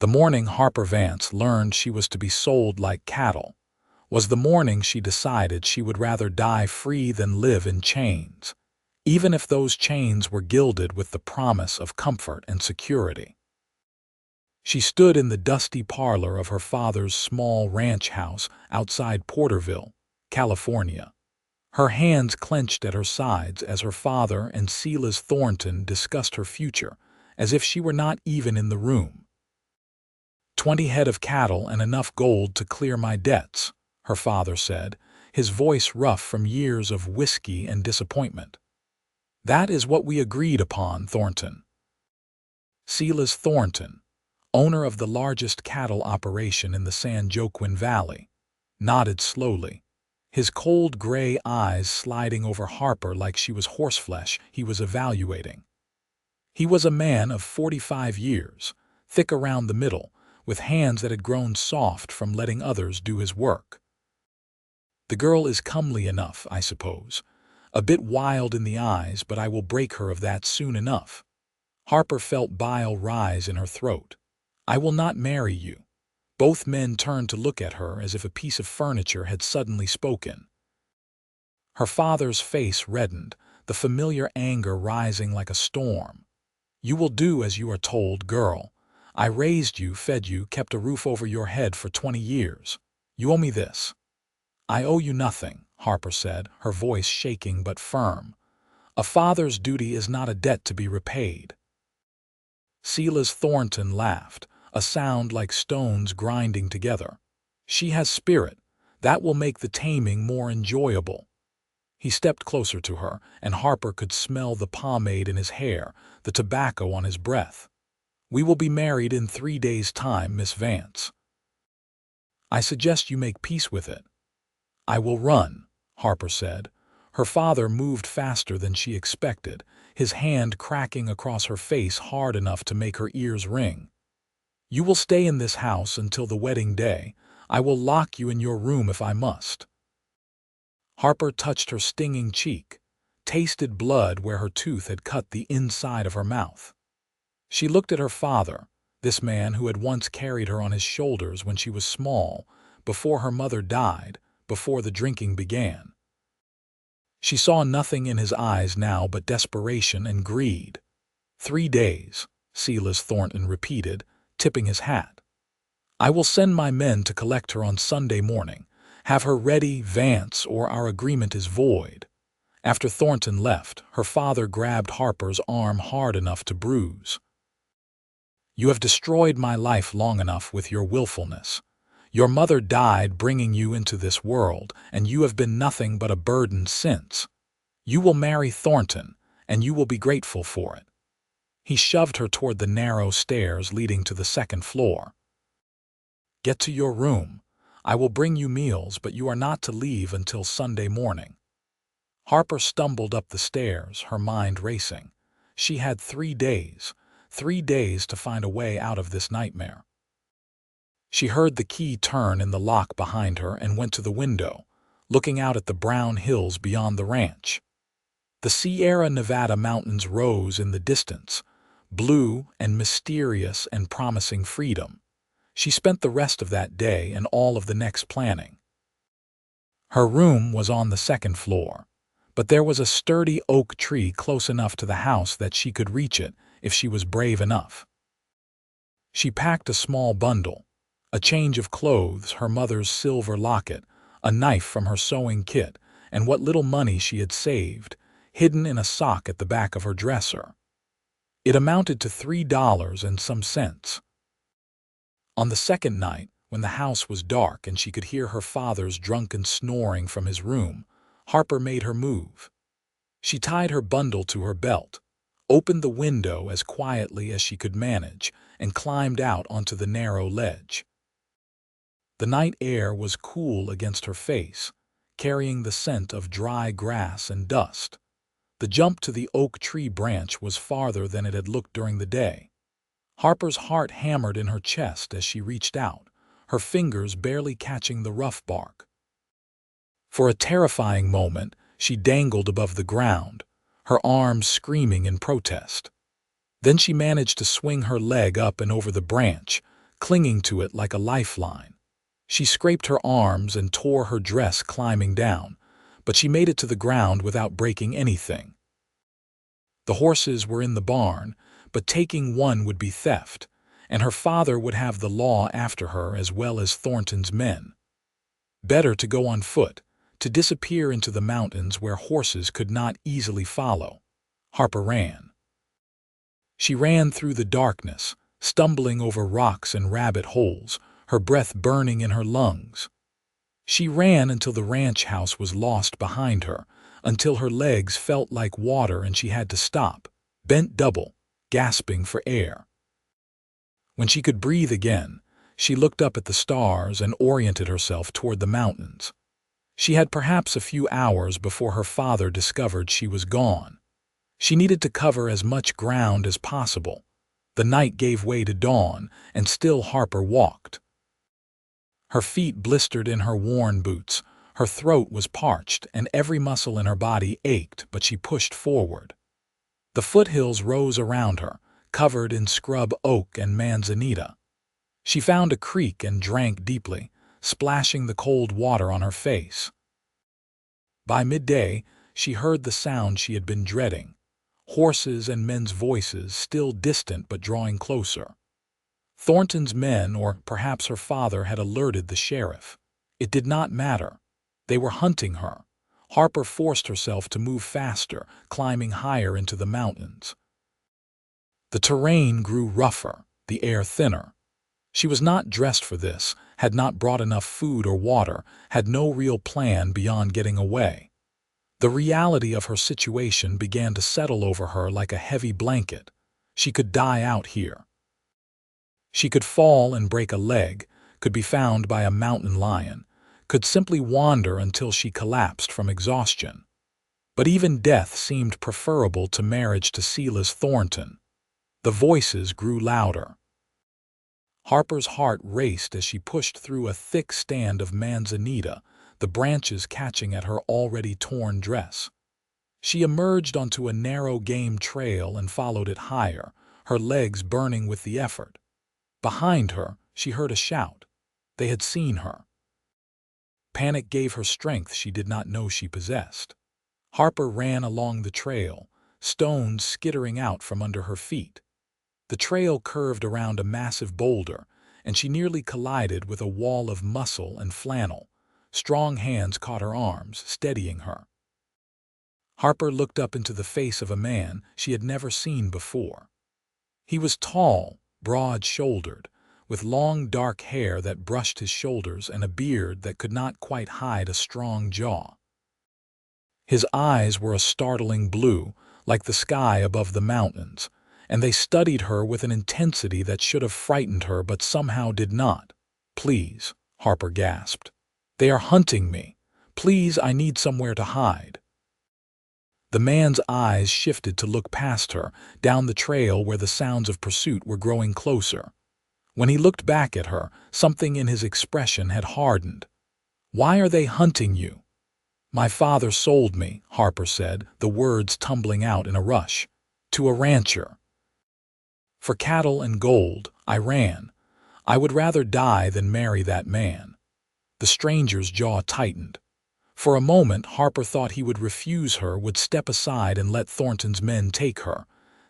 The morning Harper Vance learned she was to be sold like cattle was the morning she decided she would rather die free than live in chains, even if those chains were gilded with the promise of comfort and security. She stood in the dusty parlor of her father's small ranch house outside Porterville, California, her hands clenched at her sides as her father and Silas Thornton discussed her future, as if she were not even in the room. 20 head of cattle and enough gold to clear my debts, her father said, his voice rough from years of whiskey and disappointment. That is what we agreed upon, Thornton. Silas Thornton, owner of the largest cattle operation in the San Joaquin Valley, nodded slowly, his cold gray eyes sliding over Harper like she was horseflesh he was evaluating. He was a man of 45 years, thick around the middle, with hands that had grown soft from letting others do his work. The girl is comely enough, I suppose, a bit wild in the eyes, but I will break her of that soon enough. Harper felt bile rise in her throat. I will not marry you. Both men turned to look at her as if a piece of furniture had suddenly spoken. Her father's face reddened, the familiar anger rising like a storm. You will do as you are told, girl. I raised you, fed you, kept a roof over your head for 20 years. You owe me this. I owe you nothing, Harper said, her voice shaking but firm. A father's duty is not a debt to be repaid. Silas Thornton laughed, a sound like stones grinding together. She has spirit. That will make the taming more enjoyable. He stepped closer to her, and Harper could smell the pomade in his hair, the tobacco on his breath. We will be married in 3 days' time, Miss Vance. I suggest you make peace with it. I will run, Harper said. Her father moved faster than she expected, his hand cracking across her face hard enough to make her ears ring. You will stay in this house until the wedding day. I will lock you in your room if I must. Harper touched her stinging cheek, tasted blood where her tooth had cut the inside of her mouth. She looked at her father, this man who had once carried her on his shoulders when she was small, before her mother died, before the drinking began. She saw nothing in his eyes now but desperation and greed. 3 days, Silas Thornton repeated, tipping his hat. I will send my men to collect her on Sunday morning. Have her ready, Vance, or our agreement is void. After Thornton left, her father grabbed Harper's arm hard enough to bruise. You have destroyed my life long enough with your willfulness. Your mother died bringing you into this world, and you have been nothing but a burden since. You will marry Thornton, and you will be grateful for it. He shoved her toward the narrow stairs leading to the 2nd floor. Get to your room. I will bring you meals, but you are not to leave until Sunday morning. Harper stumbled up the stairs, her mind racing. She had 3 days, 3 days to find a way out of this nightmare. She heard the key turn in the lock behind her and went to the window, looking out at the brown hills beyond the ranch. The Sierra Nevada mountains rose in the distance, blue and mysterious and promising freedom. She spent the rest of that day and all of the next planning. Her room was on the 2nd floor, but there was a sturdy oak tree close enough to the house that she could reach it if she was brave enough. She packed a small bundle, a change of clothes, her mother's silver locket, a knife from her sewing kit, and what little money she had saved, hidden in a sock at the back of her dresser. It amounted to $3 and some cents. On the 2nd night, when the house was dark and she could hear her father's drunken snoring from his room, Harper made her move. She tied her bundle to her belt, opened the window as quietly as she could manage, and climbed out onto the narrow ledge. The night air was cool against her face, carrying the scent of dry grass and dust. The jump to the oak tree branch was farther than it had looked during the day. Harper's heart hammered in her chest as she reached out, her fingers barely catching the rough bark. For a terrifying moment, she dangled above the ground, her arms screaming in protest. Then she managed to swing her leg up and over the branch, clinging to it like a lifeline. She scraped her arms and tore her dress climbing down, but she made it to the ground without breaking anything. The horses were in the barn, but taking one would be theft, and her father would have the law after her as well as Thornton's men. Better to go on foot, to disappear into the mountains where horses could not easily follow. Harper ran. She ran through the darkness, stumbling over rocks and rabbit holes, her breath burning in her lungs. She ran until the ranch house was lost behind her, until her legs felt like water and she had to stop, bent double, gasping for air. When she could breathe again, she looked up at the stars and oriented herself toward the mountains. She had perhaps a few hours before her father discovered she was gone. She needed to cover as much ground as possible. The night gave way to dawn, and still Harper walked. Her feet blistered in her worn boots, her throat was parched, and every muscle in her body ached, but she pushed forward. The foothills rose around her, covered in scrub oak and manzanita. She found a creek and drank deeply, splashing the cold water on her face. By midday, she heard the sound she had been dreading. Horses and men's voices, still distant but drawing closer. Thornton's men, or perhaps her father, had alerted the sheriff. It did not matter. They were hunting her. Harper forced herself to move faster, climbing higher into the mountains. The terrain grew rougher, the air thinner. She was not dressed for this, had not brought enough food or water, had no real plan beyond getting away. The reality of her situation began to settle over her like a heavy blanket. She could die out here. She could fall and break a leg, could be found by a mountain lion, could simply wander until she collapsed from exhaustion. But even death seemed preferable to marriage to Silas Thornton. The voices grew louder. Harper's heart raced as she pushed through a thick stand of manzanita, the branches catching at her already torn dress. She emerged onto a narrow game trail and followed it higher, her legs burning with the effort. Behind her, she heard a shout. They had seen her. Panic gave her strength she did not know she possessed. Harper ran along the trail, stones skittering out from under her feet. The trail curved around a massive boulder, and she nearly collided with a wall of muscle and flannel. Strong hands caught her arms, steadying her. Harper looked up into the face of a man she had never seen before. He was tall, broad-shouldered, with long dark hair that brushed his shoulders and a beard that could not quite hide a strong jaw. His eyes were a startling blue, like the sky above the mountains, and they studied her with an intensity that should have frightened her but somehow did not. "Please," Harper gasped. "They are hunting me. Please, I need somewhere to hide." The man's eyes shifted to look past her, down the trail where the sounds of pursuit were growing closer. When he looked back at her, something in his expression had hardened. "Why are they hunting you?" "My father sold me," Harper said, the words tumbling out in a rush. "To a rancher. For cattle and gold, I ran. I would rather die than marry that man." The stranger's jaw tightened. For a moment, Harper thought he would refuse her, would step aside and let Thornton's men take her.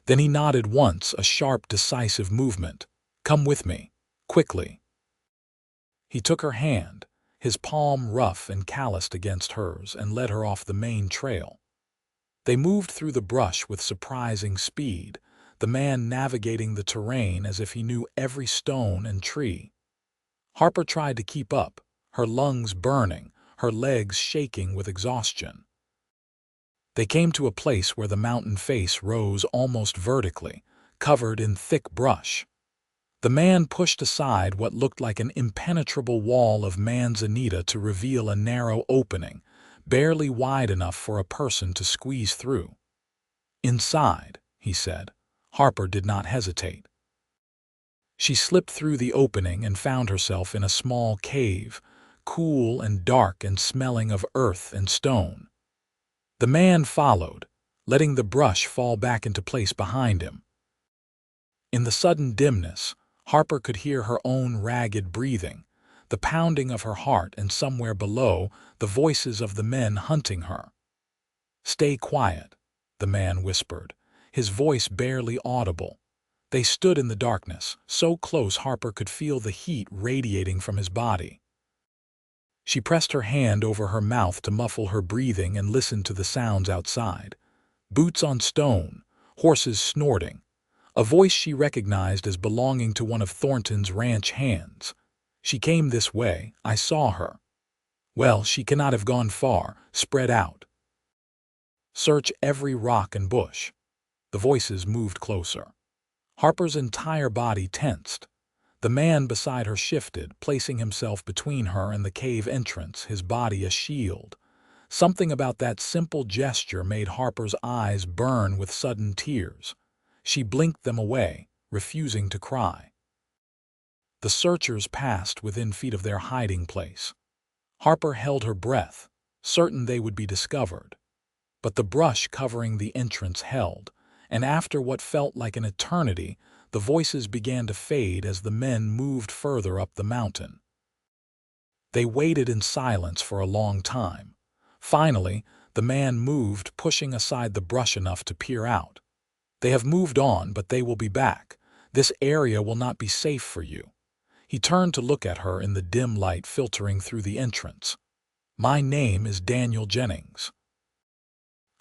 Then he nodded once, a sharp, decisive movement. "Come with me. Quickly." He took her hand, his palm rough and calloused against hers, and led her off the main trail. They moved through the brush with surprising speed, the man navigating the terrain as if he knew every stone and tree. Harper tried to keep up, her lungs burning, her legs shaking with exhaustion. They came to a place where the mountain face rose almost vertically, covered in thick brush. The man pushed aside what looked like an impenetrable wall of manzanita to reveal a narrow opening, barely wide enough for a person to squeeze through. "Inside," he said. Harper did not hesitate. She slipped through the opening and found herself in a small cave, cool and dark and smelling of earth and stone. The man followed, letting the brush fall back into place behind him. In the sudden dimness, Harper could hear her own ragged breathing, the pounding of her heart, and somewhere below, the voices of the men hunting her. "Stay quiet," the man whispered, his voice barely audible. They stood in the darkness, so close Harper could feel the heat radiating from his body. She pressed her hand over her mouth to muffle her breathing and listened to the sounds outside. Boots on stone, horses snorting, a voice she recognized as belonging to one of Thornton's ranch hands. "She came this way, I saw her." "Well, she cannot have gone far. Spread out. Search every rock and bush." The voices moved closer. Harper's entire body tensed. The man beside her shifted, placing himself between her and the cave entrance, his body a shield. Something about that simple gesture made Harper's eyes burn with sudden tears. She blinked them away, refusing to cry. The searchers passed within feet of their hiding place. Harper held her breath, certain they would be discovered. But the brush covering the entrance held, and after what felt like an eternity, the voices began to fade as the men moved further up the mountain. They waited in silence for a long time. Finally, the man moved, pushing aside the brush enough to peer out. "They have moved on, but they will be back. This area will not be safe for you." He turned to look at her in the dim light filtering through the entrance. "My name is Daniel Jennings.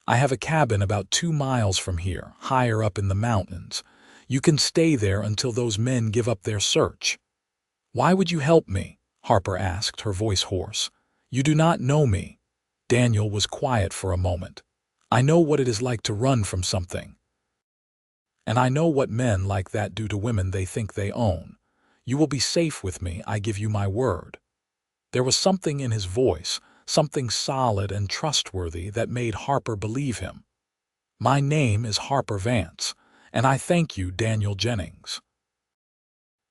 I have a cabin about 2 miles from here, higher up in the mountains. You can stay there until those men give up their search." "Why would you help me?" Harper asked, her voice hoarse. "You do not know me." Daniel was quiet for a moment. "I know what it is like to run from something. And I know what men like that do to women they think they own. You will be safe with me, I give you my word." There was something in his voice, something solid and trustworthy that made Harper believe him. "My name is Harper Vance, and I thank you, Daniel Jennings."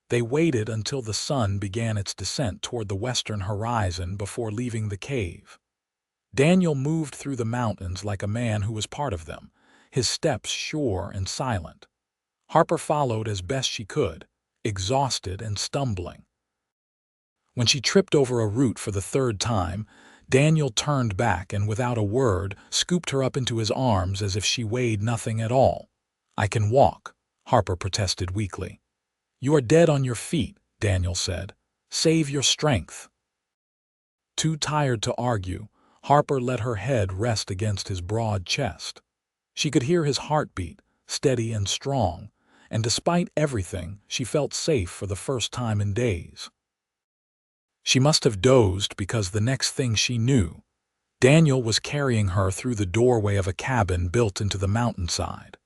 They waited until the sun began its descent toward the western horizon before leaving the cave. Daniel moved through the mountains like a man who was part of them, his steps sure and silent. Harper followed as best she could, exhausted and stumbling. When she tripped over a root for the 3rd time, Daniel turned back and without a word scooped her up into his arms as if she weighed nothing at all. "I can walk," Harper protested weakly. "You are dead on your feet," Daniel said. "Save your strength." Too tired to argue, Harper let her head rest against his broad chest. She could hear his heartbeat, steady and strong, and despite everything, she felt safe for the first time in days. She must have dozed because the next thing she knew, Daniel was carrying her through the doorway of a cabin built into the mountainside.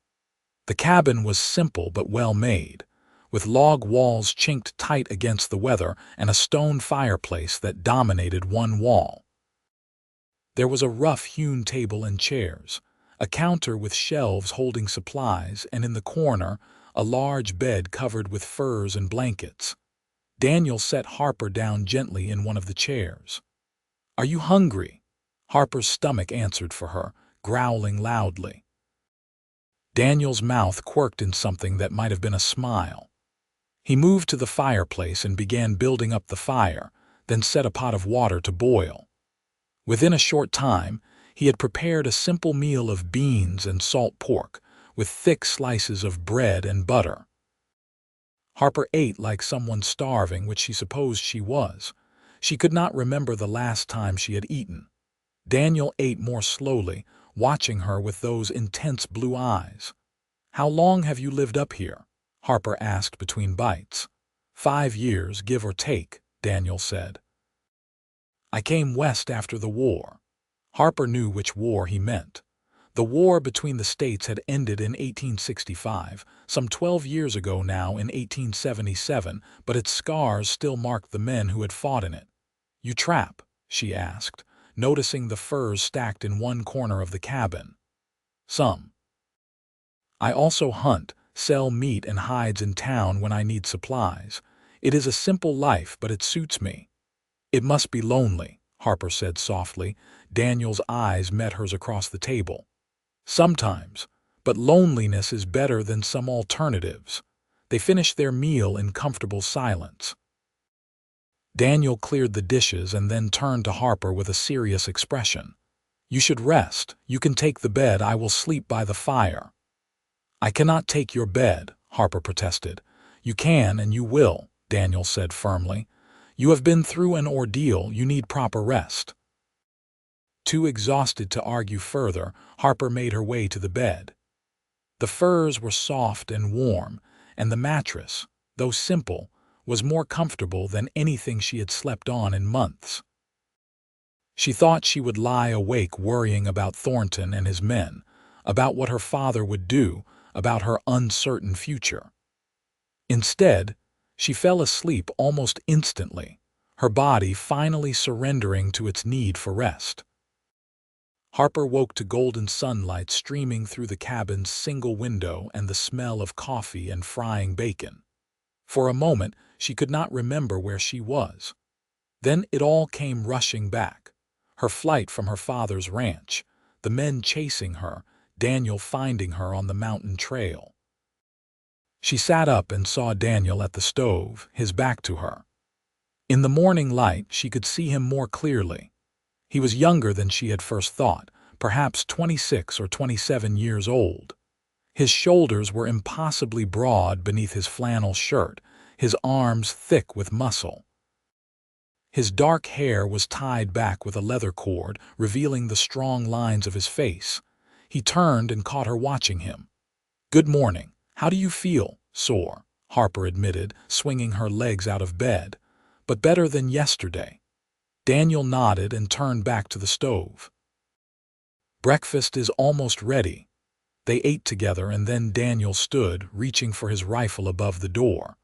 The cabin was simple but well made, with log walls chinked tight against the weather and a stone fireplace that dominated one wall. There was a rough-hewn table and chairs, a counter with shelves holding supplies, and in the corner, a large bed covered with furs and blankets. Daniel set Harper down gently in one of the chairs. "Are you hungry?" Harper's stomach answered for her, growling loudly. Daniel's mouth quirked in something that might have been a smile. He moved to the fireplace and began building up the fire, then set a pot of water to boil. Within a short time, he had prepared a simple meal of beans and salt pork, with thick slices of bread and butter. Harper ate like someone starving, which she supposed she was. She could not remember the last time she had eaten. Daniel ate more slowly, watching her with those intense blue eyes. "How long have you lived up here?" Harper asked between bites. 5 years, give or take," Daniel said. "I came west after the war." Harper knew which war he meant. The war between the states had ended in 1865, some 12 years ago now in 1877, but its scars still marked the men who had fought in it. "You trap?" she asked, noticing the furs stacked in one corner of the cabin. "Some. I also hunt, sell meat and hides in town when I need supplies. It is a simple life, but it suits me." "It must be lonely," Harper said softly. Daniel's eyes met hers across the table. "Sometimes, but loneliness is better than some alternatives." They finished their meal in comfortable silence. Daniel cleared the dishes and then turned to Harper with a serious expression. "You should rest. You can take the bed. I will sleep by the fire." "I cannot take your bed," Harper protested. "You can and you will," Daniel said firmly. "You have been through an ordeal. You need proper rest." Too exhausted to argue further, Harper made her way to the bed. The furs were soft and warm, and the mattress, though simple, was more comfortable than anything she had slept on in months. She thought she would lie awake worrying about Thornton and his men, about what her father would do, about her uncertain future. Instead, she fell asleep almost instantly, her body finally surrendering to its need for rest. Harper woke to golden sunlight streaming through the cabin's single window and the smell of coffee and frying bacon. For a moment, she could not remember where she was. Then it all came rushing back. Her flight from her father's ranch, the men chasing her, Daniel finding her on the mountain trail. She sat up and saw Daniel at the stove, his back to her. In the morning light, she could see him more clearly. He was younger than she had first thought, perhaps 26 or 27 years old. His shoulders were impossibly broad beneath his flannel shirt, his arms thick with muscle. His dark hair was tied back with a leather cord, revealing the strong lines of his face. He turned and caught her watching him. "Good morning. How do you feel?" "Sore," Harper admitted, swinging her legs out of bed. "But better than yesterday." Daniel nodded and turned back to the stove. "Breakfast is almost ready." They ate together, and then Daniel stood, reaching for his rifle above the door.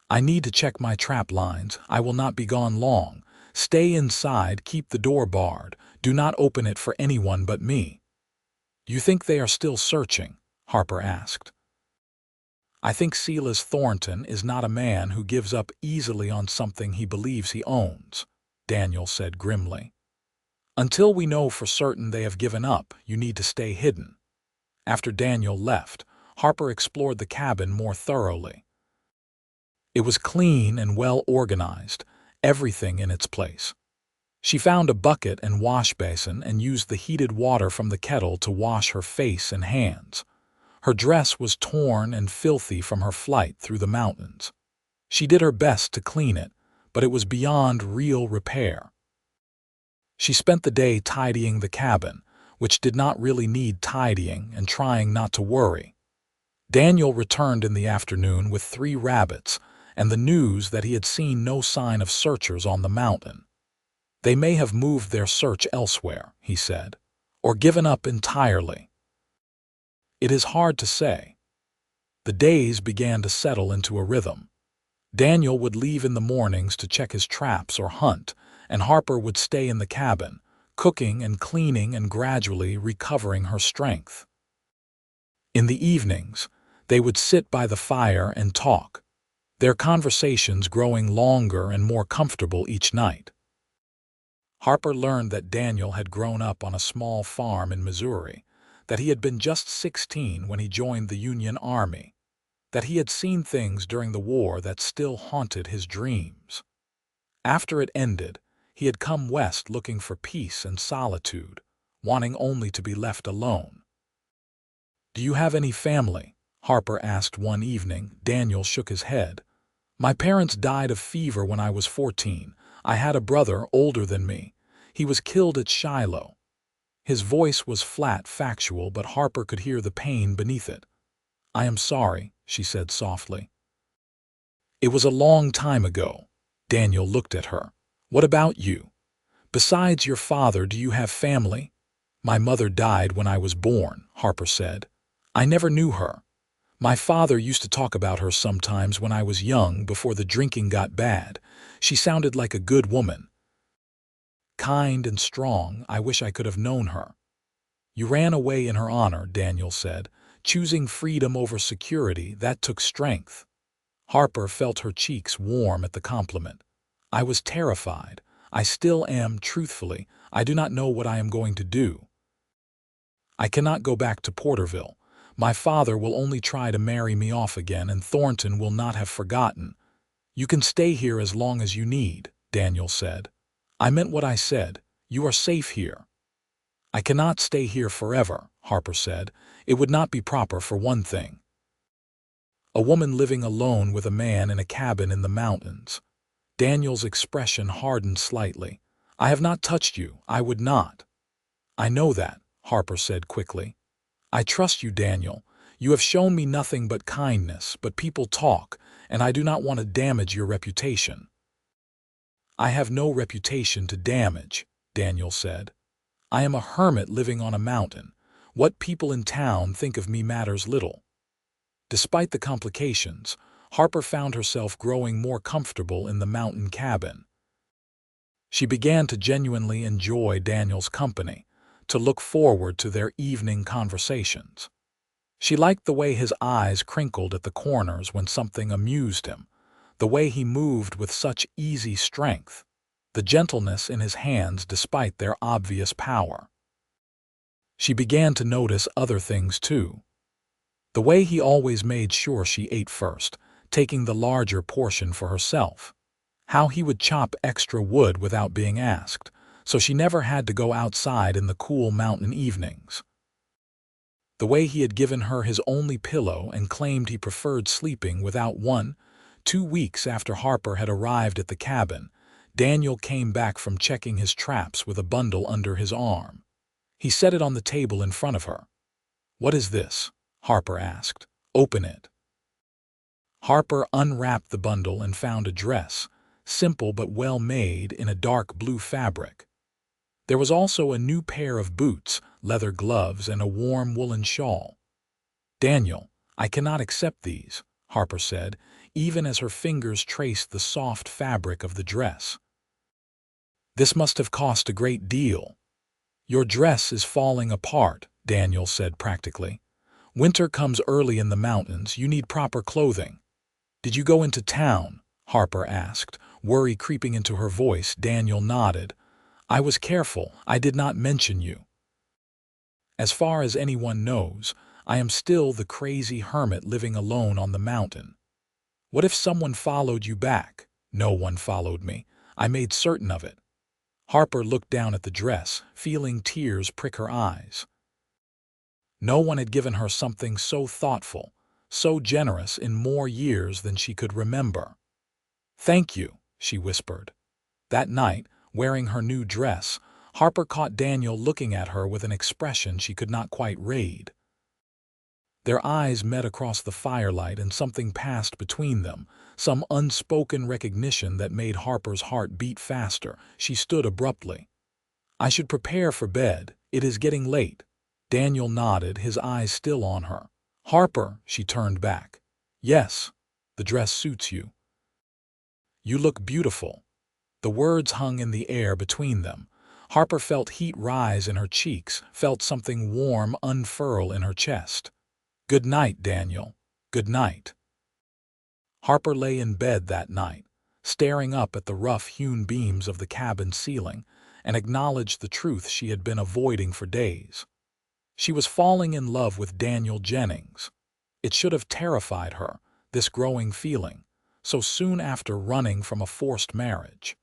"I need to check my trap lines. I will not be gone long. Stay inside, keep the door barred. Do not open it for anyone but me." "You think they are still searching?" Harper asked. "I think Silas Thornton is not a man who gives up easily on something he believes he owns," Daniel said grimly. "Until we know for certain they have given up, you need to stay hidden." After Daniel left, Harper explored the cabin more thoroughly. It was clean and well organized, everything in its place. She found a bucket and wash basin and used the heated water from the kettle to wash her face and hands. Her dress was torn and filthy from her flight through the mountains. She did her best to clean it, but it was beyond real repair. She spent the day tidying the cabin, which did not really need tidying, and trying not to worry. Daniel returned in the afternoon with 3 rabbits and the news that he had seen no sign of searchers on the mountain. "They may have moved their search elsewhere," he said, "or given up entirely. It is hard to say." The days began to settle into a rhythm. Daniel would leave in the mornings to check his traps or hunt, and Harper would stay in the cabin, cooking and cleaning and gradually recovering her strength. In the evenings, they would sit by the fire and talk, their conversations growing longer and more comfortable each night. Harper learned that Daniel had grown up on a small farm in Missouri, that he had been just 16 when he joined the Union Army, that he had seen things during the war that still haunted his dreams. After it ended, he had come west looking for peace and solitude, wanting only to be left alone. "Do you have any family?" Harper asked one evening. Daniel shook his head. "My parents died of fever when I was 14. I had a brother older than me. He was killed at Shiloh." His voice was flat, factual, but Harper could hear the pain beneath it. "I am sorry," she said softly. "It was a long time ago." Daniel looked at her. "What about you? Besides your father, do you have family?" "My mother died when I was born," Harper said. "I never knew her. My father used to talk about her sometimes when I was young, before the drinking got bad. She sounded like a good woman. Kind and strong. I wish I could have known her." "You ran away in her honor," Daniel said. "Choosing freedom over security, that took strength." Harper felt her cheeks warm at the compliment. "I was terrified. I still am, truthfully. I do not know what I am going to do. I cannot go back to Porterville. My father will only try to marry me off again, and Thornton will not have forgotten. You can stay here as long as you need, Daniel said. I meant what I said. You are safe here. I cannot stay here forever, Harper said. It would not be proper for one thing. A woman living alone with a man in a cabin in the mountains. Daniel's expression hardened slightly. I have not touched you. I would not. I know that, Harper said quickly. I trust you, Daniel. You have shown me nothing but kindness, but people talk, and I do not want to damage your reputation. I have no reputation to damage, Daniel said. I am a hermit living on a mountain. What people in town think of me matters little. Despite the complications, Harper found herself growing more comfortable in the mountain cabin. She began to genuinely enjoy Daniel's company, to look forward to their evening conversations. She liked the way his eyes crinkled at the corners when something amused him, the way he moved with such easy strength, the gentleness in his hands despite their obvious power. She began to notice other things too. The way he always made sure she ate first, taking the larger portion for herself. How he would chop extra wood without being asked, so she never had to go outside in the cool mountain evenings. The way he had given her his only pillow and claimed he preferred sleeping without one. 2 weeks after Harper had arrived at the cabin, Daniel came back from checking his traps with a bundle under his arm. He set it on the table in front of her. What is this? Harper asked. Open it. Harper unwrapped the bundle and found a dress, simple but well made in a dark blue fabric. There was also a new pair of boots, leather gloves, and a warm woolen shawl. Daniel, I cannot accept these, Harper said, even as her fingers traced the soft fabric of the dress. This must have cost a great deal. Your dress is falling apart, Daniel said practically. Winter comes early in the mountains. You need proper clothing. Did you go into town? Harper asked, worry creeping into her voice. Daniel nodded. I was careful. I did not mention you. As far as anyone knows, I am still the crazy hermit living alone on the mountain. What if someone followed you back? No one followed me. I made certain of it. Harper looked down at the dress, feeling tears prick her eyes. No one had given her something so thoughtful, so generous in more years than she could remember. Thank you, she whispered. That night, wearing her new dress, Harper caught Daniel looking at her with an expression she could not quite read. Their eyes met across the firelight and something passed between them, some unspoken recognition that made Harper's heart beat faster. She stood abruptly. I should prepare for bed. It is getting late. Daniel nodded, his eyes still on her. Harper, she turned back. Yes, the dress suits you. You look beautiful. The words hung in the air between them. Harper felt heat rise in her cheeks, felt something warm unfurl in her chest. Good night, Daniel. Good night. Harper lay in bed that night, staring up at the rough-hewn beams of the cabin ceiling, and acknowledged the truth she had been avoiding for days. She was falling in love with Daniel Jennings. It should have terrified her, this growing feeling, so soon after running from a forced marriage.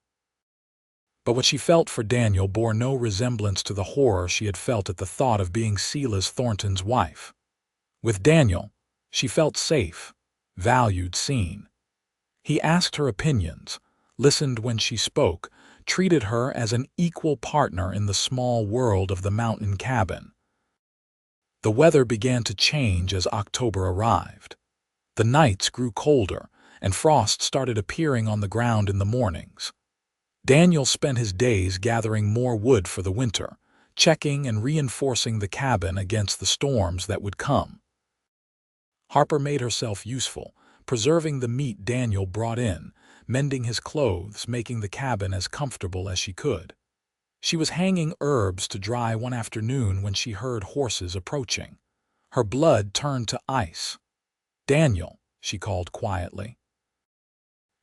But what she felt for Daniel bore no resemblance to the horror she had felt at the thought of being Silas Thornton's wife. With Daniel, she felt safe, valued, seen. He asked her opinions, listened when she spoke, treated her as an equal partner in the small world of the mountain cabin. The weather began to change as October arrived. The nights grew colder, and frost started appearing on the ground in the mornings. Daniel spent his days gathering more wood for the winter, checking and reinforcing the cabin against the storms that would come. Harper made herself useful, preserving the meat Daniel brought in, mending his clothes, making the cabin as comfortable as she could. She was hanging herbs to dry one afternoon when she heard horses approaching. Her blood turned to ice. Daniel, she called quietly.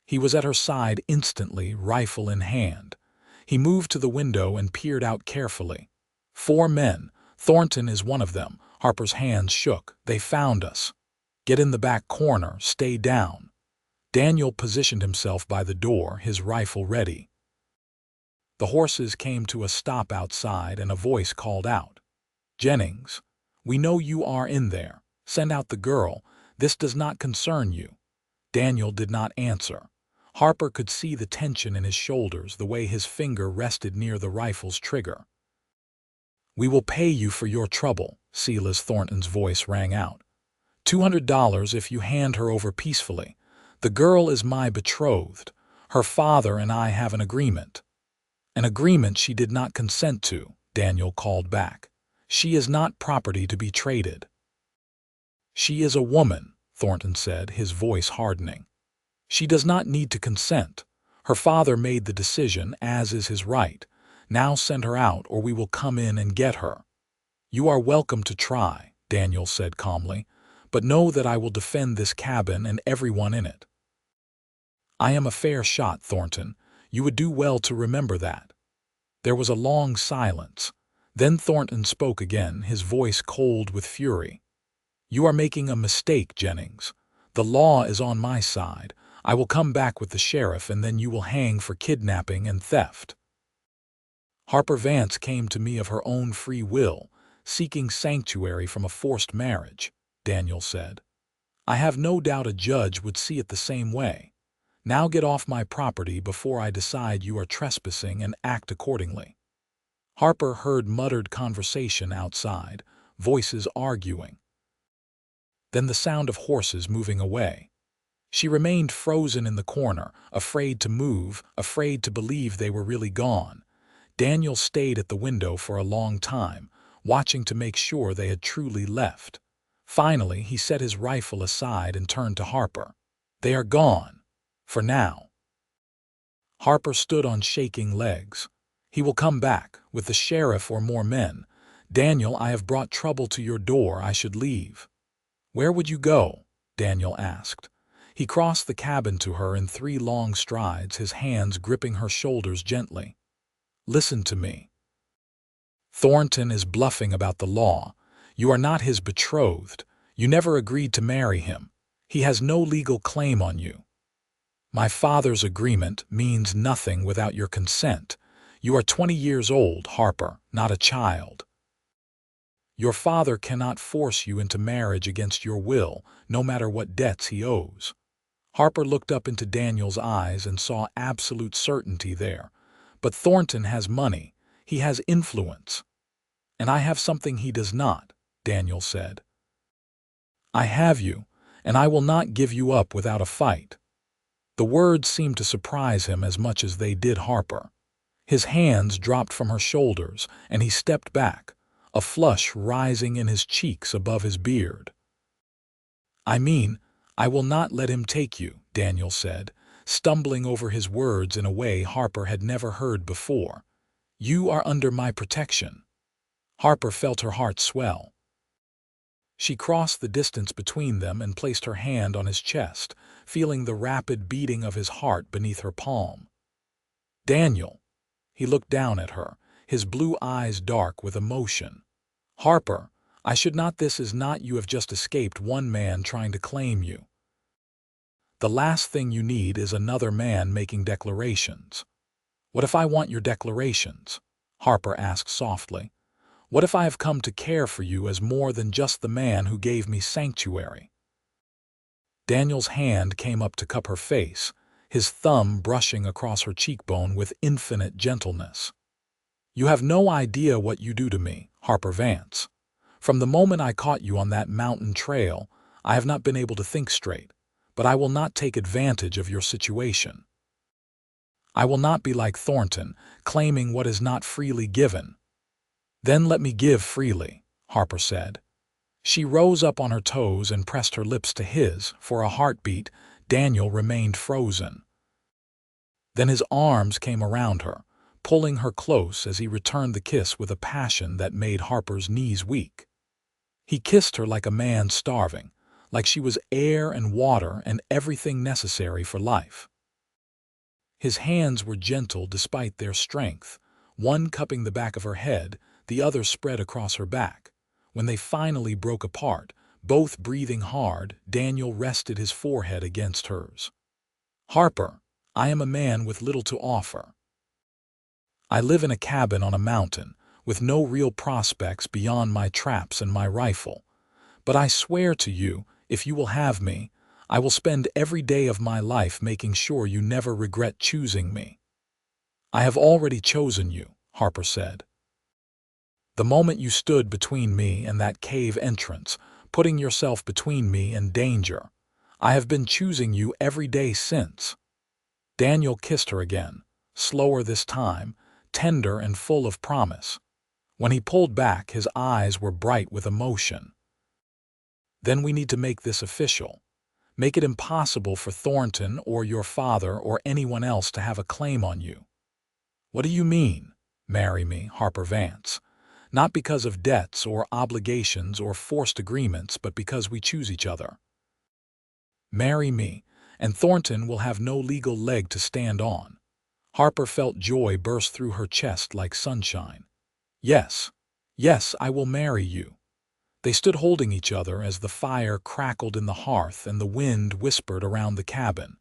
He was at her side instantly, rifle in hand. He moved to the window and peered out carefully. 4 men, Thornton is one of them. Harper's hands shook. They found us. Get in the back corner. Stay down. Daniel positioned himself by the door, his rifle ready. The horses came to a stop outside and a voice called out. Jennings, we know you are in there. Send out the girl. This does not concern you. Daniel did not answer. Harper could see the tension in his shoulders, the way his finger rested near the rifle's trigger. We will pay you for your trouble, Silas Thornton's voice rang out. $200 if you hand her over peacefully. The girl is my betrothed. Her father and I have an agreement. An agreement she did not consent to, Daniel called back. She is not property to be traded. She is a woman, Thornton said, his voice hardening. She does not need to consent. Her father made the decision, as is his right. Now send her out or we will come in and get her. You are welcome to try, Daniel said calmly, but know that I will defend this cabin and everyone in it. I am a fair shot, Thornton. You would do well to remember that. There was a long silence. Then Thornton spoke again, his voice cold with fury. You are making a mistake, Jennings. The law is on my side. I will come back with the sheriff and then you will hang for kidnapping and theft. Harper Vance came to me of her own free will, seeking sanctuary from a forced marriage, Daniel said. I have no doubt a judge would see it the same way. Now get off my property before I decide you are trespassing and act accordingly. Harper heard muttered conversation outside, voices arguing. Then the sound of horses moving away. She remained frozen in the corner, afraid to move, afraid to believe they were really gone. Daniel stayed at the window for a long time, watching to make sure they had truly left. Finally, he set his rifle aside and turned to Harper. They are gone. For now. Harper stood on shaking legs. He will come back, with the sheriff or more men. Daniel, I have brought trouble to your door. I should leave. Where would you go? Daniel asked. He crossed the cabin to her in 3 long strides, his hands gripping her shoulders gently. Listen to me. Thornton is bluffing about the law. You are not his betrothed. You never agreed to marry him. He has no legal claim on you. My father's agreement means nothing without your consent. You are 20 years old, Harper, not a child. Your father cannot force you into marriage against your will, no matter what debts he owes. Harper looked up into Daniel's eyes and saw absolute certainty there. But Thornton has money. He has influence. And I have something he does not, Daniel said. I have you, and I will not give you up without a fight. The words seemed to surprise him as much as they did Harper. His hands dropped from her shoulders, and he stepped back, a flush rising in his cheeks above his beard. I mean, I will not let him take you, Daniel said, stumbling over his words in a way Harper had never heard before. You are under my protection. Harper felt her heart swell. She crossed the distance between them and placed her hand on his chest, feeling the rapid beating of his heart beneath her palm. Daniel. He looked down at her, his blue eyes dark with emotion. Harper, I should not. This is not. You have just escaped one man trying to claim you. The last thing you need is another man making declarations. What if I want your declarations? Harper asked softly. What if I have come to care for you as more than just the man who gave me sanctuary? Daniel's hand came up to cup her face, his thumb brushing across her cheekbone with infinite gentleness. You have no idea what you do to me, Harper Vance. From the moment I caught you on that mountain trail, I have not been able to think straight, but I will not take advantage of your situation. I will not be like Thornton, claiming what is not freely given. Then let me give freely, Harper said. She rose up on her toes and pressed her lips to his. For a heartbeat, Daniel remained frozen. Then his arms came around her, pulling her close as he returned the kiss with a passion that made Harper's knees weak. He kissed her like a man starving, like she was air and water and everything necessary for life. His hands were gentle despite their strength, one cupping the back of her head, the other spread across her back. When they finally broke apart, both breathing hard, Daniel rested his forehead against hers. "Harper, I am a man with little to offer. I live in a cabin on a mountain, with no real prospects beyond my traps and my rifle. But I swear to you, if you will have me, I will spend every day of my life making sure you never regret choosing me." "I have already chosen you," Harper said. "The moment you stood between me and that cave entrance, putting yourself between me and danger. I have been choosing you every day since." Daniel kissed her again, slower this time, tender and full of promise. When he pulled back, his eyes were bright with emotion. "Then we need to make this official. Make it impossible for Thornton or your father or anyone else to have a claim on you." "What do you mean, marry me, Harper Vance? Not because of debts or obligations or forced agreements, but because we choose each other. Marry me, and Thornton will have no legal leg to stand on." Harper felt joy burst through her chest like sunshine. "Yes, yes, I will marry you." They stood holding each other as the fire crackled in the hearth and the wind whispered around the cabin.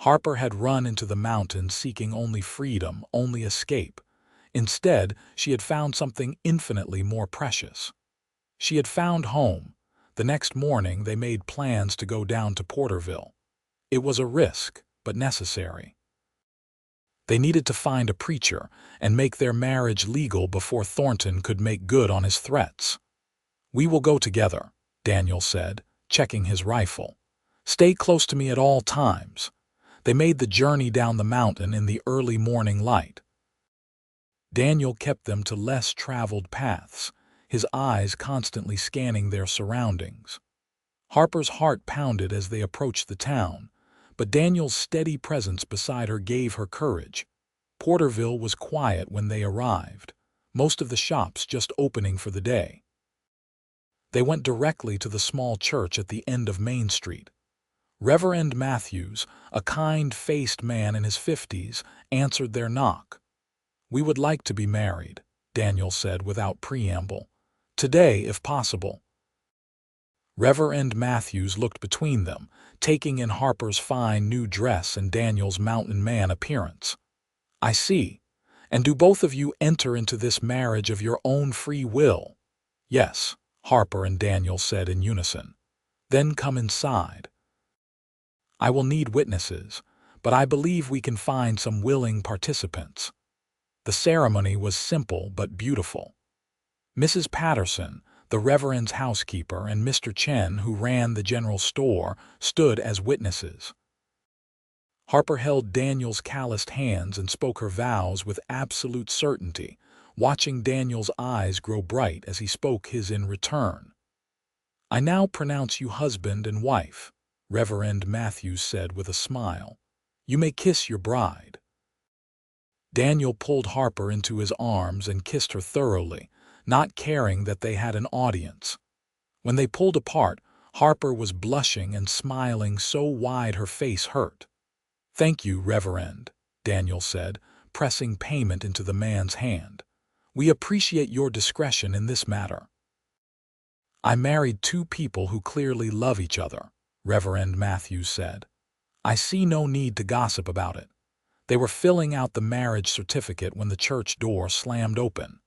Harper had run into the mountains seeking only freedom, only escape. Instead, she had found something infinitely more precious. She had found home. The next morning they made plans to go down to Porterville. It was a risk, but necessary. They needed to find a preacher and make their marriage legal before Thornton could make good on his threats. "We will go together," Daniel said, checking his rifle. "Stay close to me at all times." They made the journey down the mountain in the early morning light. Daniel kept them to less traveled paths, his eyes constantly scanning their surroundings. Harper's heart pounded as they approached the town, but Daniel's steady presence beside her gave her courage. Porterville was quiet when they arrived, most of the shops just opening for the day. They went directly to the small church at the end of Main Street. Reverend Matthews, a kind-faced man in his 50s, answered their knock. "We would like to be married," Daniel said without preamble. "Today, if possible." Reverend Matthews looked between them, taking in Harper's fine new dress and Daniel's mountain man appearance. "I see. And do both of you enter into this marriage of your own free will?" "Yes," Harper and Daniel said in unison. "Then come inside. I will need witnesses, but I believe we can find some willing participants." The ceremony was simple but beautiful. Mrs. Patterson, the Reverend's housekeeper, and Mr. Chen, who ran the general store, stood as witnesses. Harper held Daniel's calloused hands and spoke her vows with absolute certainty, watching Daniel's eyes grow bright as he spoke his in return. "I now pronounce you husband and wife," Reverend Matthews said with a smile. "You may kiss your bride." Daniel pulled Harper into his arms and kissed her thoroughly, not caring that they had an audience. When they pulled apart, Harper was blushing and smiling so wide her face hurt. "Thank you, Reverend," Daniel said, pressing payment into the man's hand. "We appreciate your discretion in this matter." "I married two people who clearly love each other," Reverend Matthews said. "I see no need to gossip about it." They were filling out the marriage certificate when the church door slammed open.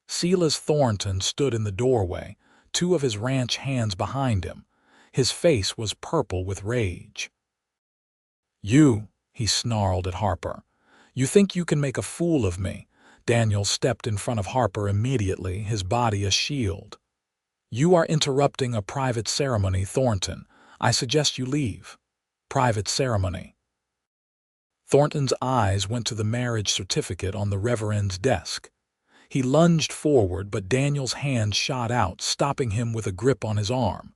Silas Thornton stood in the doorway, two of his ranch hands behind him. His face was purple with rage. "You," he snarled at Harper. "You think you can make a fool of me?" Daniel stepped in front of Harper immediately, his body a shield. "You are interrupting a private ceremony, Thornton. I suggest you leave." "Private ceremony." Thornton's eyes went to the marriage certificate on the Reverend's desk. He lunged forward, but Daniel's hand shot out, stopping him with a grip on his arm.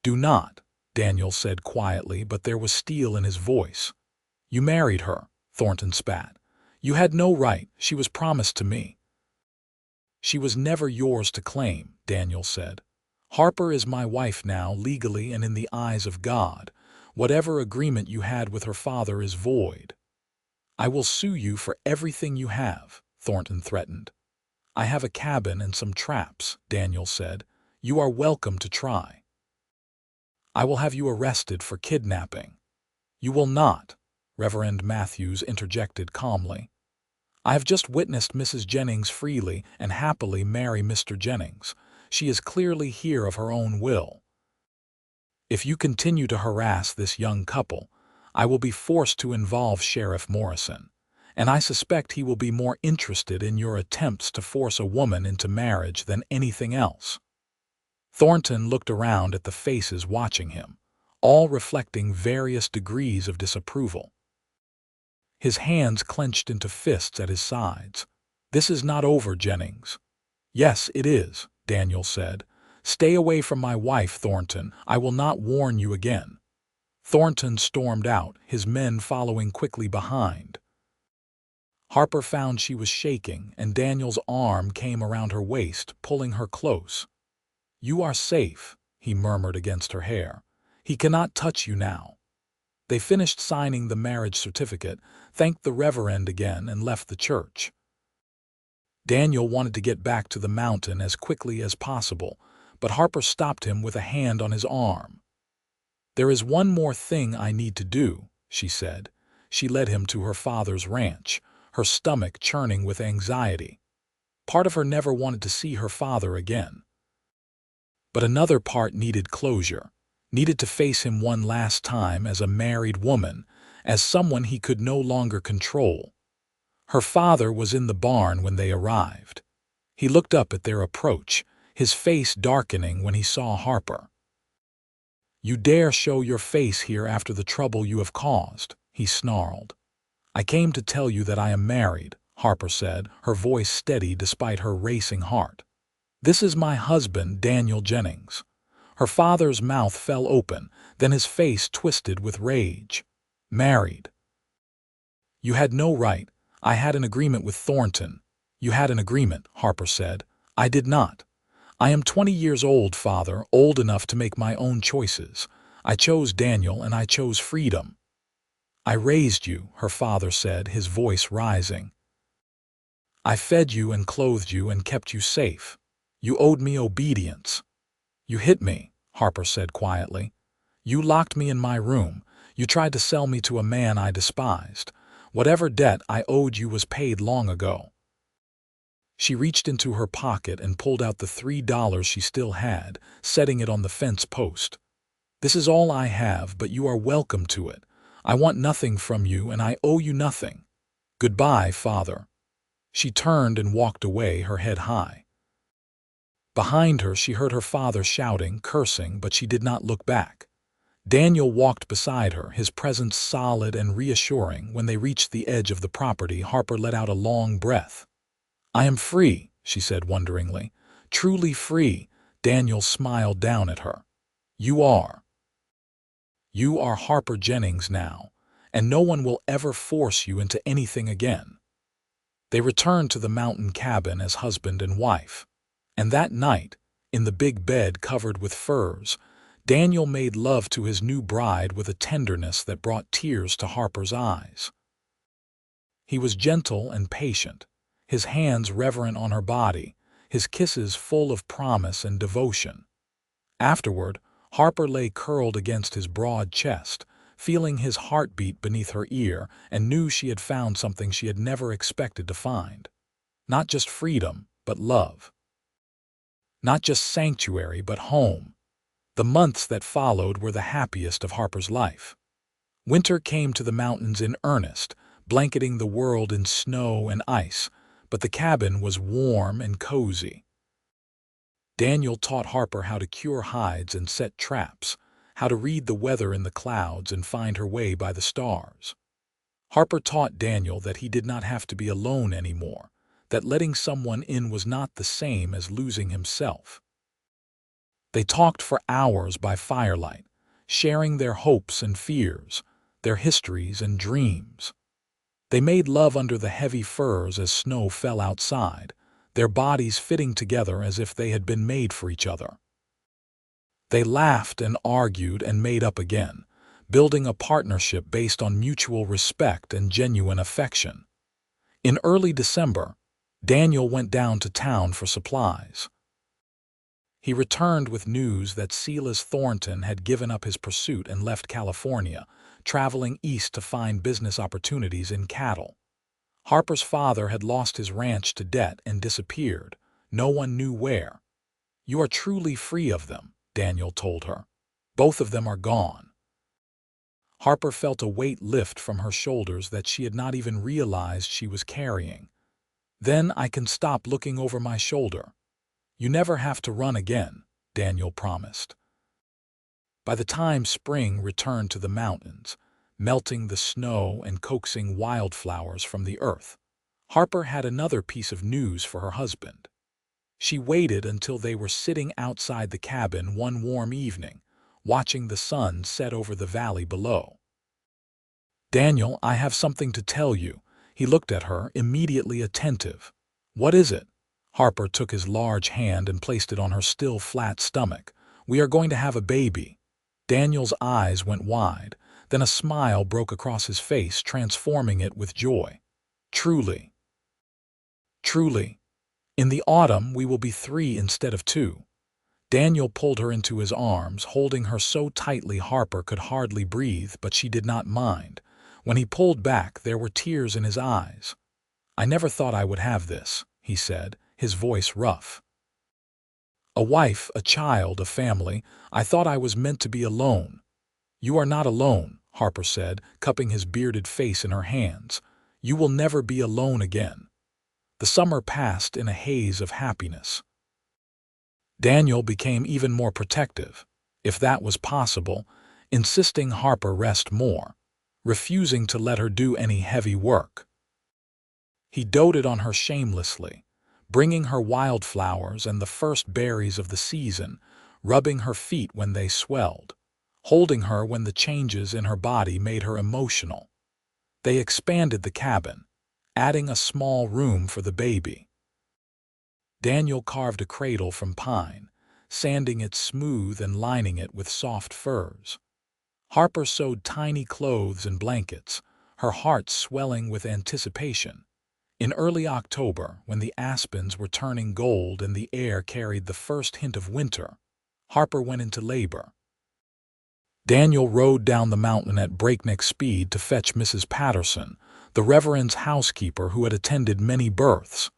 "Do not," Daniel said quietly, but there was steel in his voice. "You married her," Thornton spat. "You had no right. She was promised to me." "She was never yours to claim," Daniel said. "Harper is my wife now, legally and in the eyes of God. Whatever agreement you had with her father is void." "I will sue you for everything you have," Thornton threatened. I have a cabin and some traps, Daniel said. You are welcome to try. I will have you arrested for kidnapping. You will not, Reverend Matthews interjected calmly. I have just witnessed Mrs. Jennings freely and happily marry Mr. Jennings. She is clearly here of her own will. If you continue to harass this young couple, I will be forced to involve Sheriff Morrison, and I suspect he will be more interested in your attempts to force a woman into marriage than anything else. Thornton looked around at the faces watching him, all reflecting various degrees of disapproval. His hands clenched into fists at his sides. This is not over, Jennings. Yes, it is, Daniel said. Stay away from my wife, Thornton. I will not warn you again. Thornton stormed out, his men following quickly behind. Harper found she was shaking, and Daniel's arm came around her waist, pulling her close. You are safe, he murmured against her hair. He cannot touch you now. They finished signing the marriage certificate, thanked the Reverend again, and left the church. Daniel wanted to get back to the mountain as quickly as possible, but Harper stopped him with a hand on his arm. There is one more thing I need to do, she said. She led him to her father's ranch, her stomach churning with anxiety. Part of her never wanted to see her father again. But another part needed closure, needed to face him one last time as a married woman, as someone he could no longer control. Her father was in the barn when they arrived. He looked up at their approach, his face darkening when he saw Harper. You dare show your face here after the trouble you have caused, he snarled. I came to tell you that I am married, Harper said, her voice steady despite her racing heart. This is my husband, Daniel Jennings. Her father's mouth fell open, then his face twisted with rage. Married. You had no right. I had an agreement with Thornton. You had an agreement, Harper said. I did not. I am 20 years old, father, old enough to make my own choices. I chose Daniel and I chose freedom. I raised you, her father said, his voice rising. I fed you and clothed you and kept you safe. You owed me obedience. You hit me, Harper said quietly. You locked me in my room. You tried to sell me to a man I despised. Whatever debt I owed you was paid long ago. She reached into her pocket and pulled out the $3 she still had, setting it on the fence post. This is all I have, but you are welcome to it. I want nothing from you, and I owe you nothing. Goodbye, father. She turned and walked away, her head high. Behind her, she heard her father shouting, cursing, but she did not look back. Daniel walked beside her, his presence solid and reassuring. When they reached the edge of the property, Harper let out a long breath. I am free, she said wonderingly. Truly free. Daniel smiled down at her. You are. You are Harper Jennings now, and no one will ever force you into anything again. They returned to the mountain cabin as husband and wife. And that night, in the big bed covered with furs, Daniel made love to his new bride with a tenderness that brought tears to Harper's eyes. He was gentle and patient, his hands reverent on her body, his kisses full of promise and devotion. Afterward, Harper lay curled against his broad chest, feeling his heartbeat beneath her ear, and knew she had found something she had never expected to find. Not just freedom, but love. Not just sanctuary, but home. The months that followed were the happiest of Harper's life. Winter came to the mountains in earnest, blanketing the world in snow and ice, but the cabin was warm and cozy. Daniel taught Harper how to cure hides and set traps, how to read the weather in the clouds and find her way by the stars. Harper taught Daniel that he did not have to be alone anymore, that letting someone in was not the same as losing himself. They talked for hours by firelight, sharing their hopes and fears, their histories and dreams. They made love under the heavy furs as snow fell outside, their bodies fitting together as if they had been made for each other. They laughed and argued and made up again, building a partnership based on mutual respect and genuine affection. In early December, Daniel went down to town for supplies. He returned with news that Silas Thornton had given up his pursuit and left California, traveling east to find business opportunities in cattle. Harper's father had lost his ranch to debt and disappeared. No one knew where. "You are truly free of them," Daniel told her. "Both of them are gone." Harper felt a weight lift from her shoulders that she had not even realized she was carrying. "Then I can stop looking over my shoulder. You never have to run again," Daniel promised. By the time spring returned to the mountains, melting the snow and coaxing wildflowers from the earth, Harper had another piece of news for her husband. She waited until they were sitting outside the cabin one warm evening, watching the sun set over the valley below. "Daniel, I have something to tell you." He looked at her, immediately attentive. "What is it?" Harper took his large hand and placed it on her still flat stomach. "We are going to have a baby." Daniel's eyes went wide, then a smile broke across his face, transforming it with joy. "Truly. Truly. In the autumn we will be 3 instead of 2. Daniel pulled her into his arms, holding her so tightly Harper could hardly breathe, but she did not mind. When he pulled back, there were tears in his eyes. "I never thought I would have this," he said, his voice rough. "A wife, a child, a family. I thought I was meant to be alone." "You are not alone," Harper said, cupping his bearded face in her hands. "You will never be alone again." The summer passed in a haze of happiness. Daniel became even more protective, if that was possible, insisting Harper rest more, refusing to let her do any heavy work. He doted on her shamelessly, bringing her wildflowers and the first berries of the season, rubbing her feet when they swelled, holding her when the changes in her body made her emotional. They expanded the cabin, adding a small room for the baby. Daniel carved a cradle from pine, sanding it smooth and lining it with soft furs. Harper sewed tiny clothes and blankets, her heart swelling with anticipation. In early October, when the aspens were turning gold and the air carried the first hint of winter, Harper went into labor. Daniel rode down the mountain at breakneck speed to fetch Mrs. Patterson, the Reverend's housekeeper who had attended many births.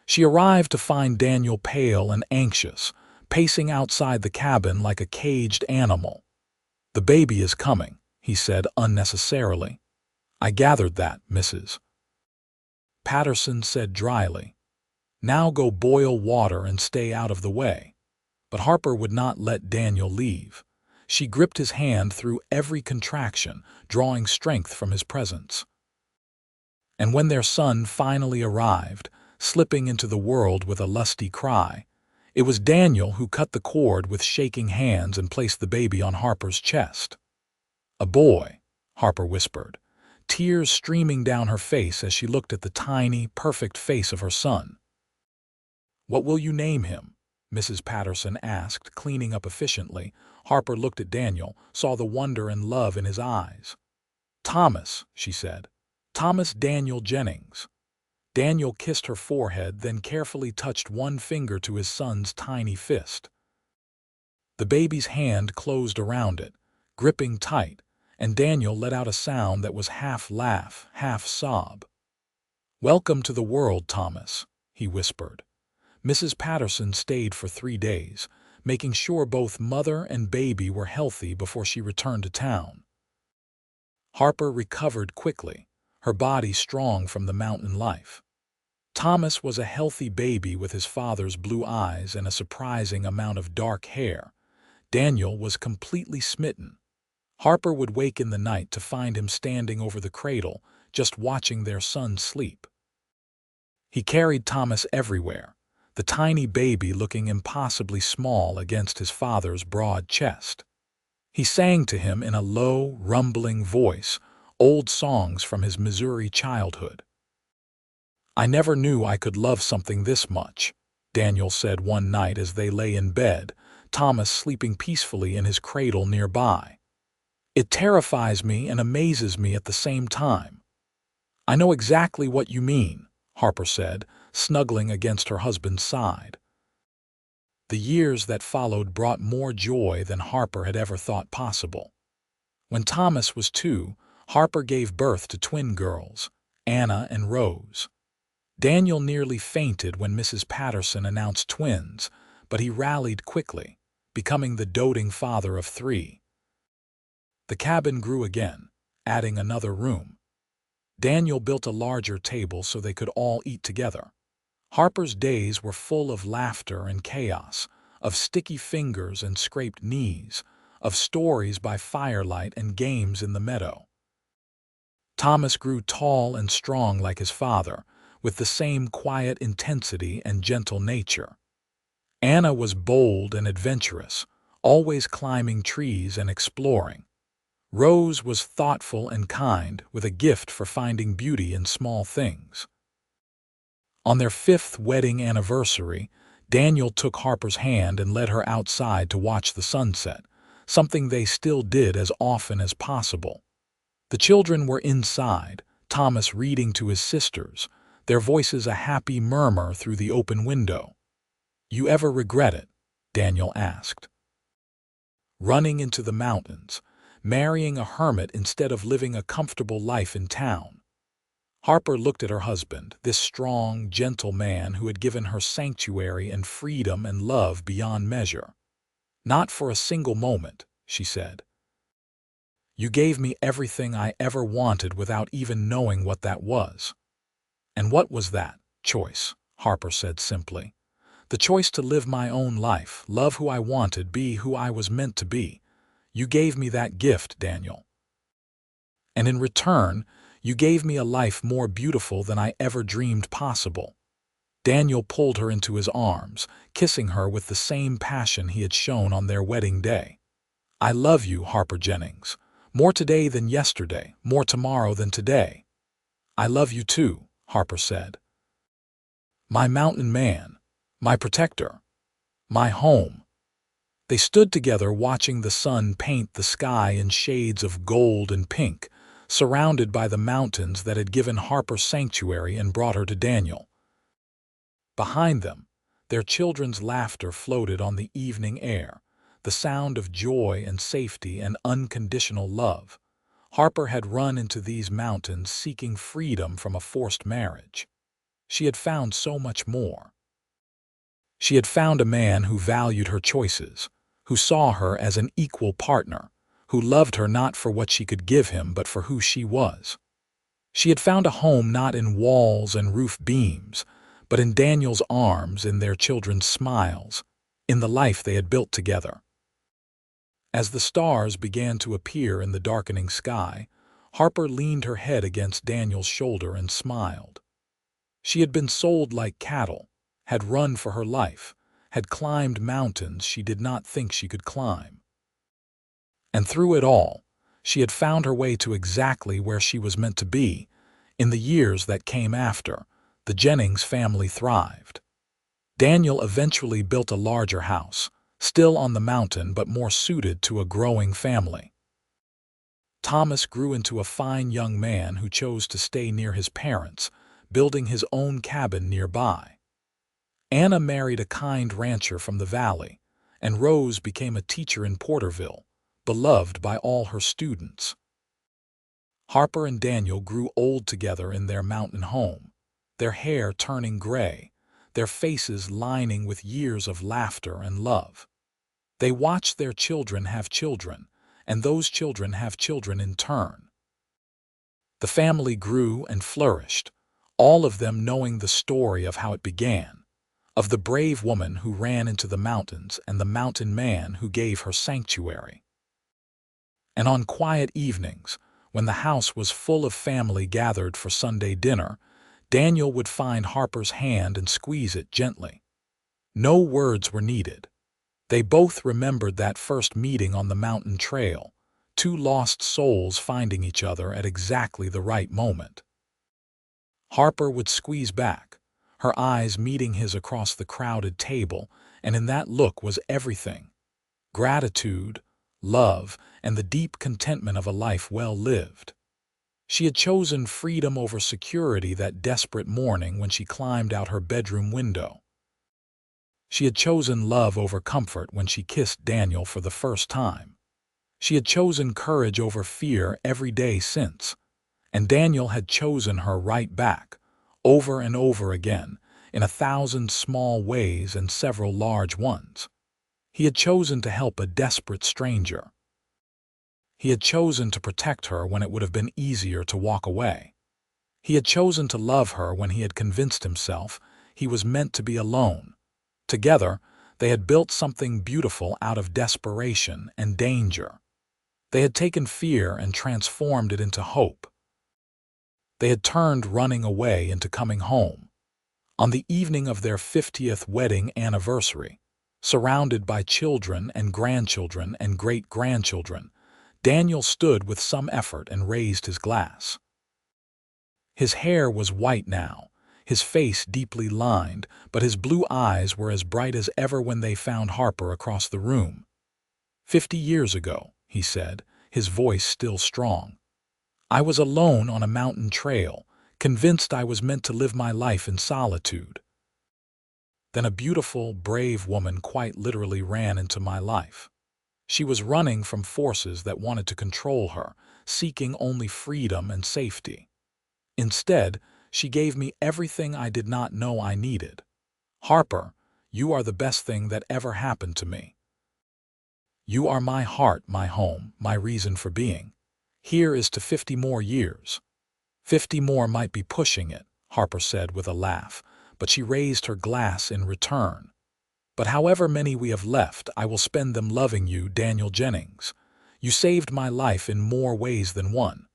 She arrived to find Daniel pale and anxious, pacing outside the cabin like a caged animal. "The baby is coming," he said unnecessarily. "I gathered that, Mrs. Patterson said dryly. "Now go boil water and stay out of the way." But Harper would not let Daniel leave. She gripped his hand through every contraction, drawing strength from his presence. And when their son finally arrived, slipping into the world with a lusty cry, it was Daniel who cut the cord with shaking hands and placed the baby on Harper's chest. "A boy," Harper whispered, tears streaming down her face as she looked at the tiny, perfect face of her son. "What will you name him?" Mrs. Patterson asked, cleaning up efficiently. Harper looked at Daniel, saw the wonder and love in his eyes. "Thomas," she said. "Thomas Daniel Jennings." Daniel kissed her forehead, then carefully touched one finger to his son's tiny fist. The baby's hand closed around it, gripping tight, and Daniel let out a sound that was half laugh, half sob. "Welcome to the world, Thomas," he whispered. Mrs. Patterson stayed for 3 days, making sure both mother and baby were healthy before she returned to town. Harper recovered quickly, her body strong from the mountain life. Thomas was a healthy baby with his father's blue eyes and a surprising amount of dark hair. Daniel was completely smitten. Harper would wake in the night to find him standing over the cradle, just watching their son sleep. He carried Thomas everywhere, the tiny baby looking impossibly small against his father's broad chest. He sang to him in a low, rumbling voice, old songs from his Missouri childhood. "I never knew I could love something this much," Daniel said one night as they lay in bed, Thomas sleeping peacefully in his cradle nearby. "It terrifies me and amazes me at the same time." "I know exactly what you mean," Harper said, snuggling against her husband's side. The years that followed brought more joy than Harper had ever thought possible. When Thomas was 2, Harper gave birth to twin girls, Anna and Rose. Daniel nearly fainted when Mrs. Patterson announced twins, but he rallied quickly, becoming the doting father of 3. The cabin grew again, adding another room. Daniel built a larger table so they could all eat together. Harper's days were full of laughter and chaos, of sticky fingers and scraped knees, of stories by firelight and games in the meadow. Thomas grew tall and strong like his father, with the same quiet intensity and gentle nature. Anna was bold and adventurous, always climbing trees and exploring. Rose was thoughtful and kind, with a gift for finding beauty in small things. On their 5th wedding anniversary, Daniel took Harper's hand and led her outside to watch the sunset, something they still did as often as possible. The children were inside, Thomas reading to his sisters, their voices a happy murmur through the open window. "You ever regret it?" Daniel asked. "Running into the mountains, marrying a hermit instead of living a comfortable life in town." Harper looked at her husband, this strong, gentle man who had given her sanctuary and freedom and love beyond measure. "Not for a single moment," she said. "You gave me everything I ever wanted without even knowing what that was." "And what was that?" "Choice," Harper said simply. "The choice to live my own life, love who I wanted, be who I was meant to be. You gave me that gift, Daniel. And in return, you gave me a life more beautiful than I ever dreamed possible." Daniel pulled her into his arms, kissing her with the same passion he had shown on their wedding day. "I love you, Harper Jennings. More today than yesterday, more tomorrow than today." "I love you too," Harper said. "My mountain man, my protector, my home." They stood together watching the sun paint the sky in shades of gold and pink, surrounded by the mountains that had given Harper sanctuary and brought her to Daniel. Behind them, their children's laughter floated on the evening air, the sound of joy and safety and unconditional love. Harper had run into these mountains seeking freedom from a forced marriage. She had found so much more. She had found a man who valued her choices, who saw her as an equal partner, who loved her not for what she could give him but for who she was. She had found a home not in walls and roof beams, but in Daniel's arms, in their children's smiles, in the life they had built together. As the stars began to appear in the darkening sky, Harper leaned her head against Daniel's shoulder and smiled. She had been sold like cattle, had run for her life, had climbed mountains she did not think she could climb. And through it all, she had found her way to exactly where she was meant to be. In the years that came after, the Jennings family thrived. Daniel eventually built a larger house, still on the mountain but more suited to a growing family. Thomas grew into a fine young man who chose to stay near his parents, building his own cabin nearby. Anna married a kind rancher from the valley, and Rose became a teacher in Porterville, beloved by all her students. Harper and Daniel grew old together in their mountain home, their hair turning gray, their faces lining with years of laughter and love. They watched their children have children, and those children have children in turn. The family grew and flourished, all of them knowing the story of how it began, of the brave woman who ran into the mountains and the mountain man who gave her sanctuary. And on quiet evenings, when the house was full of family gathered for Sunday dinner, Daniel would find Harper's hand and squeeze it gently. No words were needed. They both remembered that first meeting on the mountain trail, two lost souls finding each other at exactly the right moment. Harper would squeeze back, her eyes meeting his across the crowded table, and in that look was everything: gratitude, love, and the deep contentment of a life well lived. She had chosen freedom over security that desperate morning when she climbed out her bedroom window. She had chosen love over comfort when she kissed Daniel for the first time. She had chosen courage over fear every day since, and Daniel had chosen her right back, over and over again, in 1,000 small ways and several large ones. He had chosen to help a desperate stranger. He had chosen to protect her when it would have been easier to walk away. He had chosen to love her when he had convinced himself he was meant to be alone. Together, they had built something beautiful out of desperation and danger. They had taken fear and transformed it into hope. They had turned running away into coming home. On the evening of their 50th wedding anniversary, surrounded by children and grandchildren and great-grandchildren, Daniel stood with some effort and raised his glass. His hair was white now, his face deeply lined, but his blue eyes were as bright as ever when they found Harper across the room. 50 years ago, he said, his voice still strong. I was alone on a mountain trail, convinced I was meant to live my life in solitude. Then a beautiful, brave woman quite literally ran into my life. She was running from forces that wanted to control her, seeking only freedom and safety. Instead, she gave me everything I did not know I needed. Harper, you are the best thing that ever happened to me. You are my heart, my home, my reason for being. Here is to 50 more years. 50 more might be pushing it, Harper said with a laugh, but she raised her glass in return. But however many we have left, I will spend them loving you, Daniel Jennings. You saved my life in more ways than one.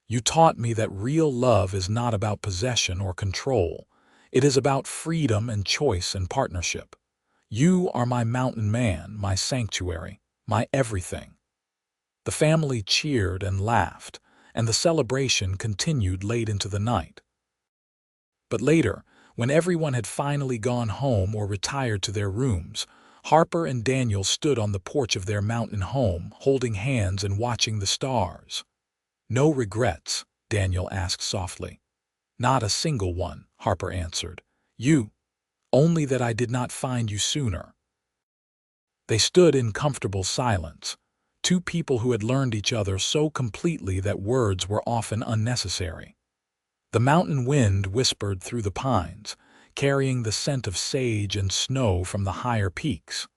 You taught me that real love is not about possession or control. It is about freedom and choice and partnership. You are my mountain man, my sanctuary, my everything. The family cheered and laughed, and the celebration continued late into the night. But later, when everyone had finally gone home or retired to their rooms, Harper and Daniel stood on the porch of their mountain home, holding hands and watching the stars. No regrets, Daniel asked softly. Not a single one, Harper answered. You. Only that I did not find you sooner. They stood in comfortable silence, two people who had learned each other so completely that words were often unnecessary. The mountain wind whispered through the pines, carrying the scent of sage and snow from the higher peaks.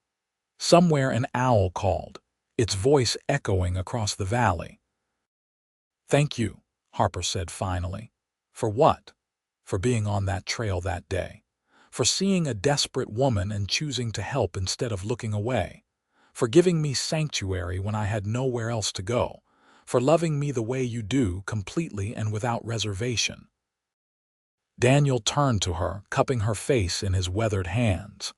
Somewhere an owl called, its voice echoing across the valley. Thank you, Harper said finally. For what? For being on that trail that day. For seeing a desperate woman and choosing to help instead of looking away. For giving me sanctuary when I had nowhere else to go. For loving me the way you do, completely and without reservation. Daniel turned to her, cupping her face in his weathered hands.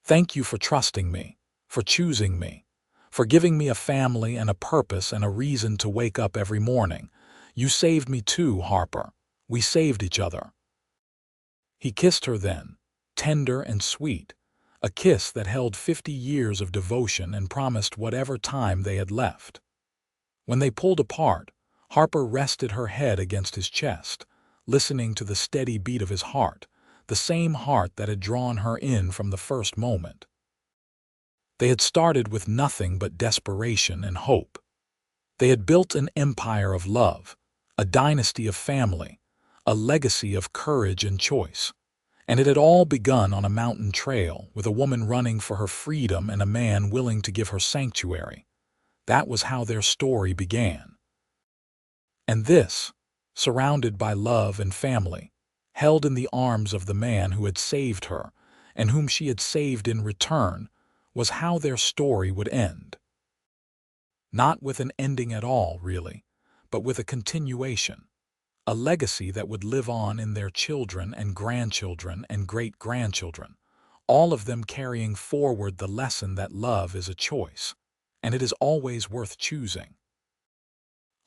Thank you for trusting me, for choosing me, for giving me a family and a purpose and a reason to wake up every morning. You saved me too, Harper. We saved each other. He kissed her then, tender and sweet, a kiss that held 50 years of devotion and promised whatever time they had left. When they pulled apart, Harper rested her head against his chest, listening to the steady beat of his heart, the same heart that had drawn her in from the first moment. They had started with nothing but desperation and hope. They had built an empire of love, a dynasty of family, a legacy of courage and choice. And it had all begun on a mountain trail, with a woman running for her freedom and a man willing to give her sanctuary. That was how their story began. And this, surrounded by love and family, held in the arms of the man who had saved her, and whom she had saved in return, was how their story would end. Not with an ending at all, really, but with a continuation. A legacy that would live on in their children and grandchildren and great-grandchildren, all of them carrying forward the lesson that love is a choice, and it is always worth choosing.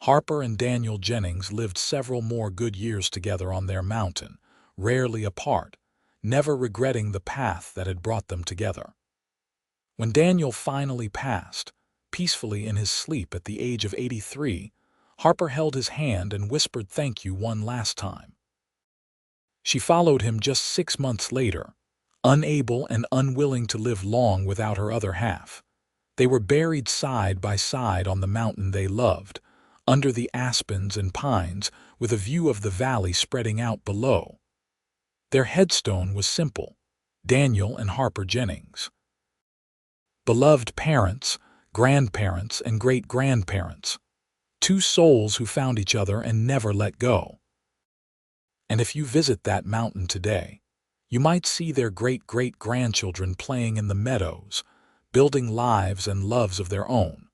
Harper and Daniel Jennings lived several more good years together on their mountain, rarely apart, never regretting the path that had brought them together. When Daniel finally passed, peacefully in his sleep at the age of 83, Harper held his hand and whispered thank you one last time. She followed him just 6 months later, unable and unwilling to live long without her other half. They were buried side by side on the mountain they loved, under the aspens and pines, with a view of the valley spreading out below. Their headstone was simple: Daniel and Harper Jennings. Beloved parents, grandparents, and great-grandparents. Two souls who found each other and never let go. And if you visit that mountain today, you might see their great-great-grandchildren playing in the meadows, building lives and loves of their own,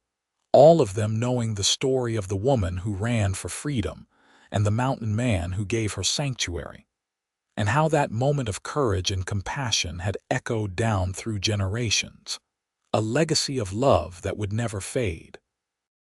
all of them knowing the story of the woman who ran for freedom and the mountain man who gave her sanctuary, and how that moment of courage and compassion had echoed down through generations, a legacy of love that would never fade.